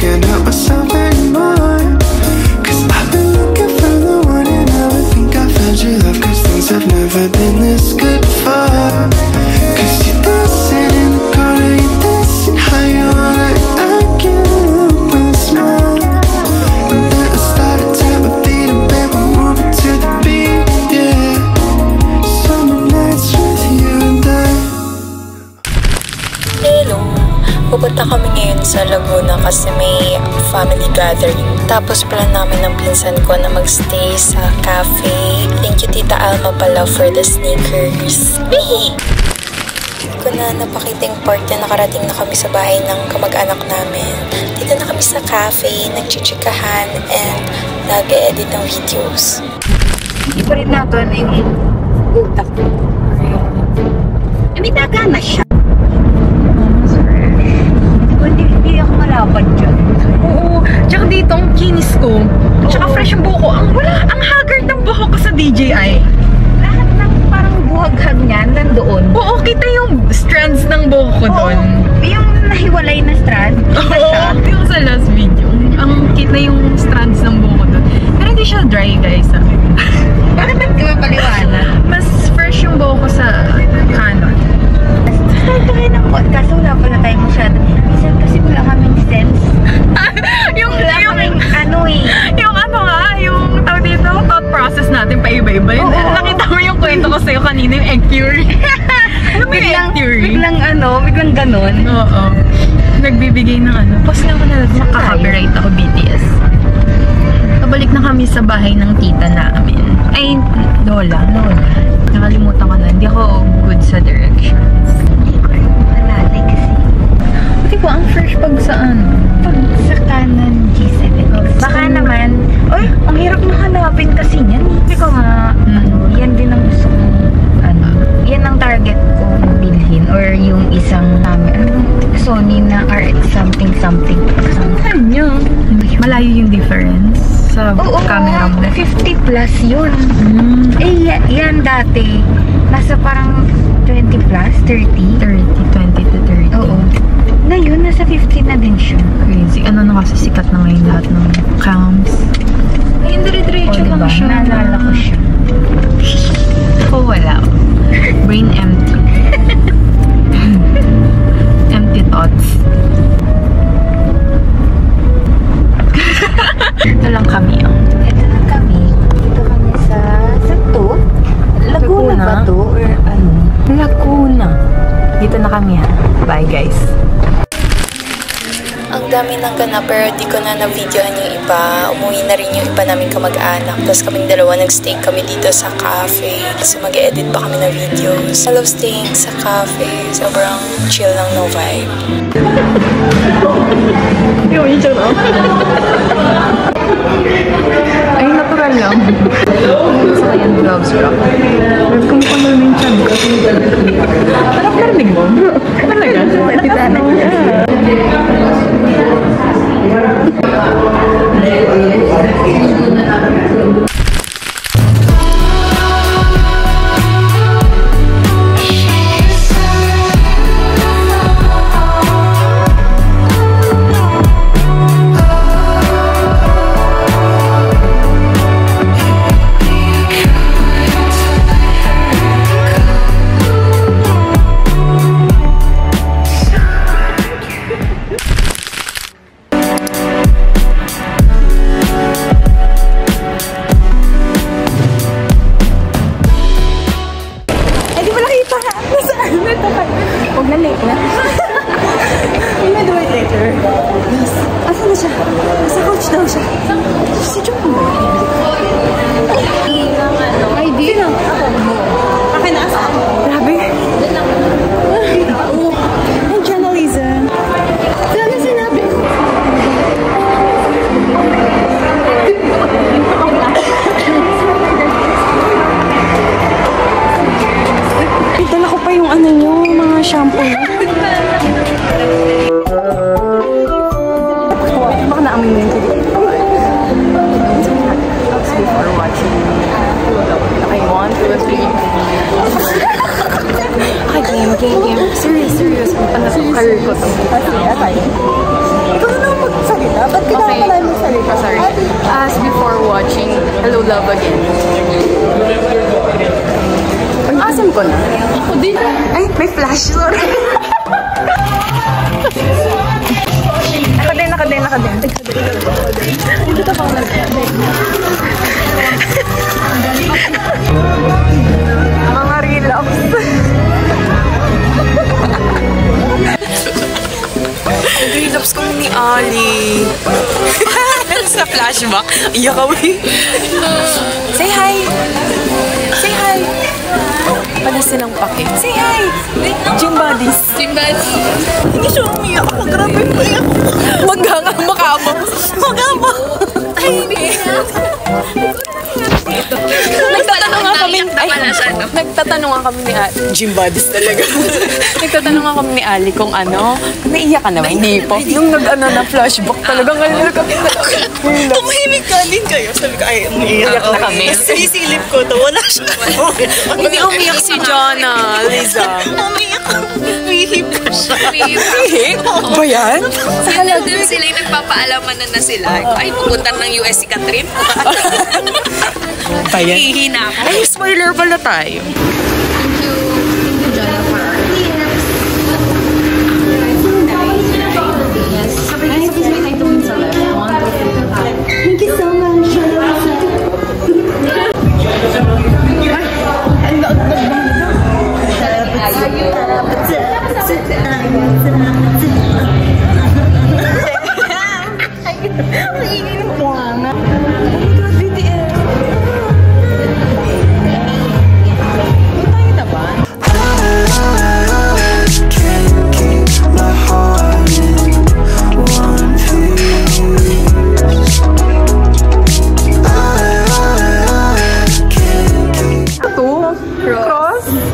can't help myself anymore. Cause I've been looking for the one and I would think I found your love. Cause things have never been this good before. Cause you're dancing in the corner, you're dancing how you wanna. I can't help but smile. And then I started tap my feet and babe, we're moving to the beat, yeah. Summer nights with you and I. Hello! Pupunta kami ngayon sa Laguna kasi may family gathering. Tapos plan namin ng pinsan ko na magstay sa cafe. Thank you Tita Alma pala for the sneakers. Wee! Hindi ko na napakita yung part na nakarating na kami sa bahay ng kamag-anak namin. Dito na kami sa cafe, nagchichikahan, and nag-edit ng videos. Hindi pa rin nato na yung utak ko. May daga na siya. Hindi ako malapad dyan. Oo. Tsaka dito ang kinis ko. Tsaka fresh yung buhok ko. Ang haggard ng buhok ko sa DJI. Lahat ng parang buhaghag niyan nandoon. Oo, kita yung strands ng buhok ko doon. Yung nahiwalay na strand. Oo, yung sa last video. Ang kita yung strands ng buhok ko doon. Pero hindi siya dry, guys. Bakit ba't ka mapaliwanag? Mas fresh yung buhok ko sa Canon. Kaya ng podcast, wala pala tayo masyado. Minsan kasi wala kaming sense. yung tawag dito, thought process natin pa iba-iba. Nakita mo yung kwento ko sa'yo kanina, yung egg theory. Ano mo yung egg theory? Biglang ganon. Oo. Nagbibigay ng Post lang ko na makaka-copyright ako BTS. Pabalik na kami sa bahay ng tita namin. Ay, Lola. Nakalimutan ko na. Hindi ako good sa directions. Nalalay kasi. Buti ko, ang fresh pag saan? Pag sa kanan G7. Baka naman, ang hirap mahanapin kasi niyan. Hindi ko nga, yan din ang gusto kong, yan ang target kong bilhin. Or yung isang, Sony na RX something. Saan yun? Malayo yung difference sa camera mo. 50 plus yun. Yan dati, nasa parang 20 plus, 30. 20 to 30. Oo. Ngayon, nasa 50 na din siya. Crazy. Ano na kasi sikat na ngayon lahat ng cams. Ayun, dire-diretso lang siya. Naalala ko siya. Ako wala. Brain empty. Empty thoughts. Ito lang kami. Ito lang kami. Dito kami sa Laguna ba to? Or ano? Laguna. Dito na kami ha. Bye guys. Ang dami ng ganap pero di ko na na-videohan yung iba. Umuwi na rin yung iba namin kamag-anak. Tapos kaming dalawa nag-stay kami dito sa cafe. Kasi mag-edit pa kami ng videos. I love staying sa cafe. Sobrang chill lang, no vibe. Ay, natural lang. Sa kayang gloves bro. Kung ano na yung chan ko. Parang karinig mo? Talaga? Titanik niya. Huwag na late na. We may do it later. Yes. Asan na siya? Sa couch daw siya. Si John mo. Ay, di lang. Ako mo. Akin na asa. Grabe. Ay, journalism. Talaga sinabi. Dala ko pa yung ano nyo, mga shampoo. Baka naamoy mo yung tubig. Before watching I want to sleep. Game. Serious. Career ko to. Ikaw na magsalit. Ba't kinakalain mo sarili? Sorry. As before watching Hello Love Again. Asan ko na? Ako din. Ay, may flash. Sorry. Naka-din. Dito pa ako mga relapse. Relapse kami ni Ali. Sa flashback. Iyak kami. Say hi. Say hi. Pala silang pake. Say hi. Gym buddies. Hindi siya umiyak. Grabe po iyak. Magkama. Nagtatanong nga kami ni Ali. Gym buddies talaga. Nagtatanong nga kami ni Ali kung ano. Naiiyak ka naman? Hindi po. Yung na flashback talaga. Ngayon kami. Tumahimik ka din kayo. Sabi ko, ay, umiiyak na kami. Sisilip ko to. Wala siya. Hindi umiyak si Jonah, Liza. Umiiyak. Wihip ko siya. Wihip? Ba yan? Sa halagang sila yung nagpapaalaman na sila. Ay, pupunta ng US si Catherine. Ba yan? Hihina ako. Ay, spoiler pala tayo. Thank you, Jonah. Thank you so much.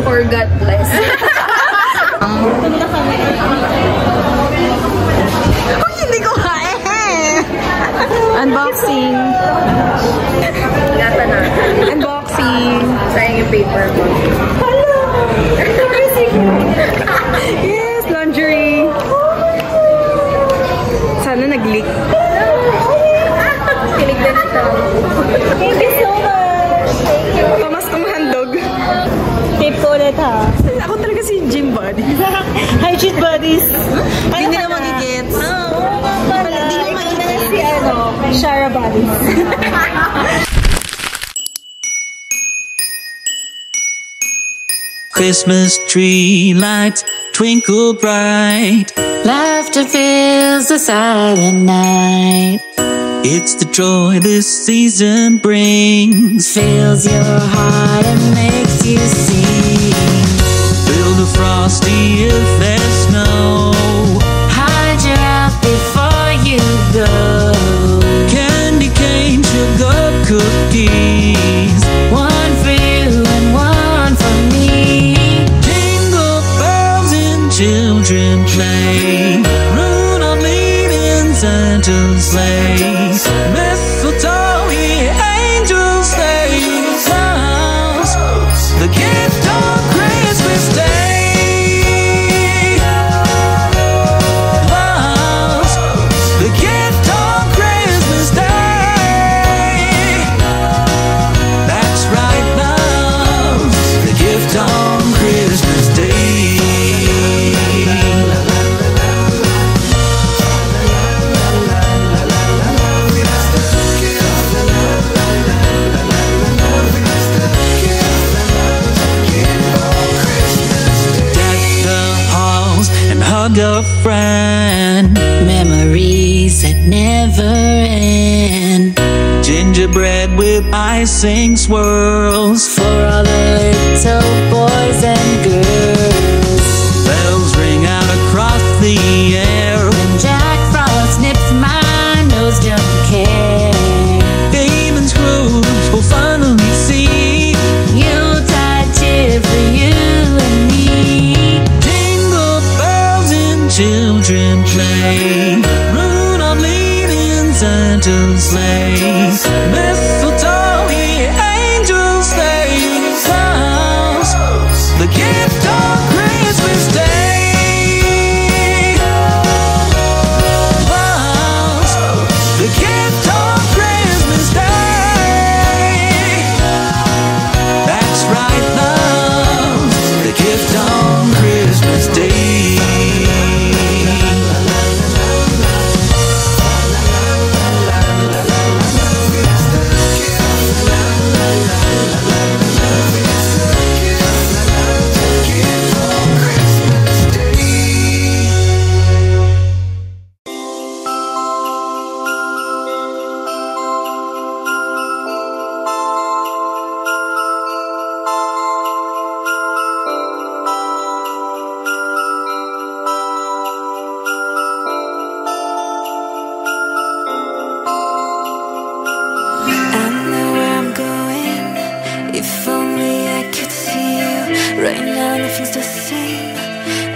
Or God bless. Hindi ko kaya. Unboxing. Gata na. Unboxing. Sayang yung paper mo. Yes, lingerie. Sana nag-leak. Tinignan ito. Thank you so much. Pamas kumahandog. Tip ko ulit ha. Ako talaga si Gym Buddy. Hi, cheat buddies. Hindi na magigets. Hindi mo mainit si Shara buddies. Christmas tree lights twinkle bright. Laughter fills the silent night. It's the joy this season brings. Fills your heart and makes you sing. Build a frosty if there's snow. Hide your out before you go. Candy cane, sugar cookies. One for you and one for me. Jingle bells and children play. Rudolph leading Santa's sleigh. Mistletoe, the angels say. Flowers, the gift on Christmas Day. Flowers, the gift on Christmas Day. That's right, love, the gift on Christmas Day. Hug a friend. Memories that never end. Gingerbread with icing swirls. For all the little boys and girls. Bells ring out across the air. When Jack Frost nips my nose, don't care. Babe and Scrooge will finally see. Yuletide cheer for you and me. Jingle bells and children play. Rudolph leading Santa's sleigh. Mistletoe, the angels say. Flowers, the gift on Christmas Day. Flowers,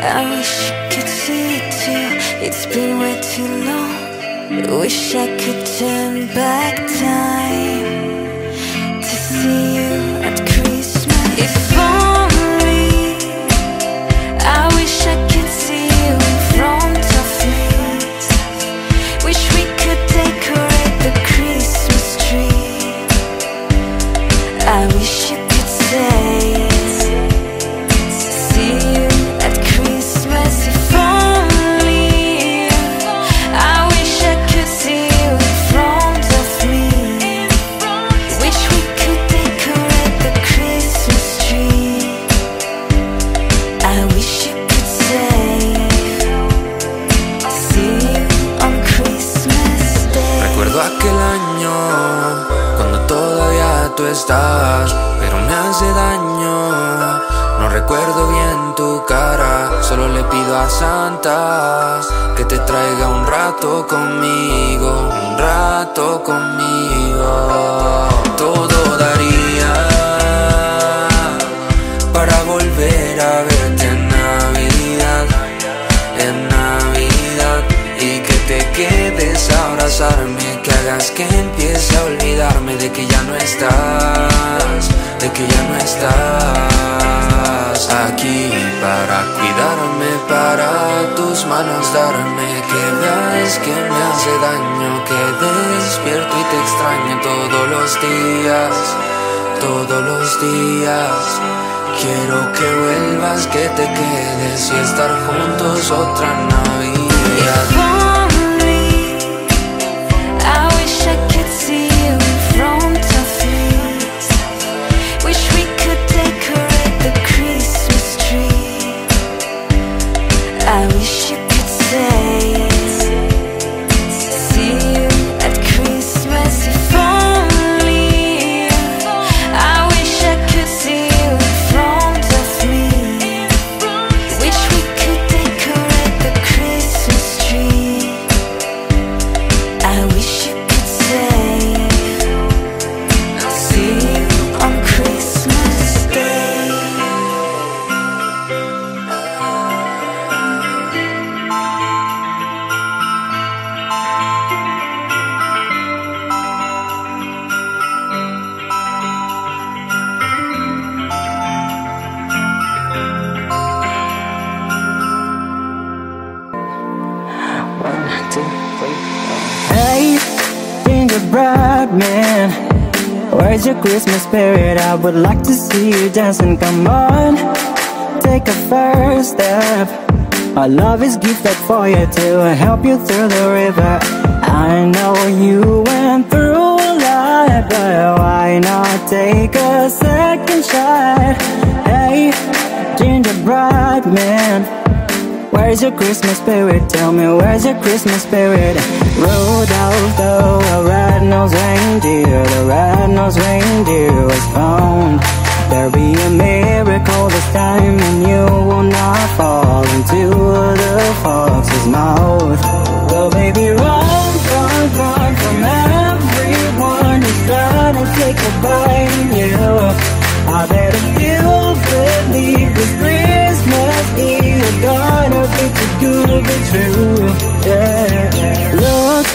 I wish I could see it too. It's been way too long. Wish I could turn back time to see you at Christmas. If only I wish I could see you in front of me. Wish we could decorate the Christmas tree. I wish you could say see you at Christmas. If only I wish I could see you in front of me. Wish we could decorate the Christmas tree. I wish you could say see you on Christmas Day. Recuerdo aquel año cuando todavía tú estabas, pero me hace daño. No recuerdo bien tu cara, solo le pido a Santa que te traiga un rato conmigo, un rato conmigo. Todo daría para volver a verte en Navidad, y que te quedes a abrazarme, que hagas que empiece a olvidarme de que ya no estás, de que ya no estás aquí para cuidarme, para tus manos darme, que veas que me hace daño, que despierto y te extraño todos los días, todos los días. Quiero que vuelvas, que te quedes y estar juntos otra Navidad. If only I wish I could see you in front of me. Wish we could decorate the Christmas tree. I wish you could say see you at Christmas. If only I wish I could see you in front of me. Wish we could decorate the Christmas tree. I wish you could say see you on Christmas Day. Hey, gingerbread man, where's your Christmas spirit? I would like to see you dancing, come on. Take a first step. Our love is gifted for you to help you through the river. I know you went through a lot, but why not take a second shot? Hey, gingerbread man, where's your Christmas spirit? Tell me, where's your Christmas spirit? Rudolph the red-nosed reindeer, the red-nosed reindeer was found. There'll be a miracle this time, and you will not fall into the fox's mouth. Well, baby, run, run, run from everyone who's trying to take a bite in you. I bet if you believe this Christmas Eve is gonna be too good to be true. Yeah. Look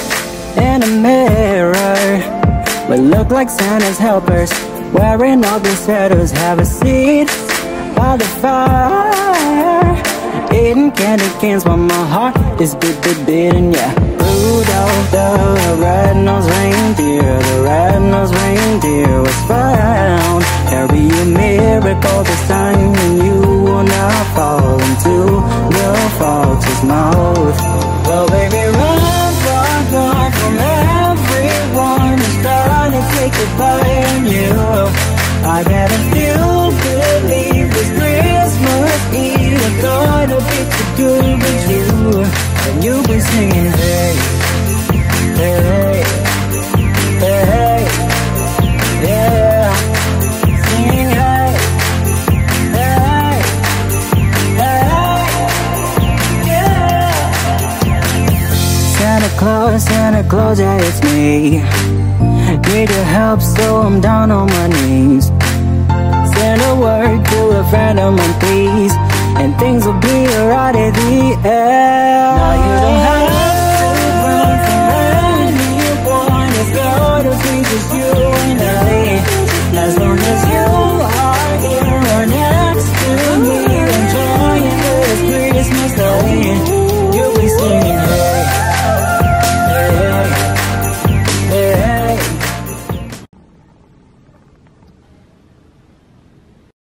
in the mirror, we look like Santa's helpers, wearing ugly sweaters. Have a seat by the fire, eating candy canes while my heart is beating, yeah. Rudolph the red-nosed reindeer, the red-nosed reindeer was found. There'll be a miracle this time, and you will not fall into the fox's mouth. Well, baby, run, run, run from everyone who's trying to take a bite in you. I bet if you believe this Christmas Eve is gonna be too good with you, and you'll be singing, hey, hey, hey, hey, yeah, singing, hey, hey, hey, yeah. Santa Claus, yeah, it's me. Need your help, so I'm down on my knees. Send a word to a friend of mine, please, and things will be alright.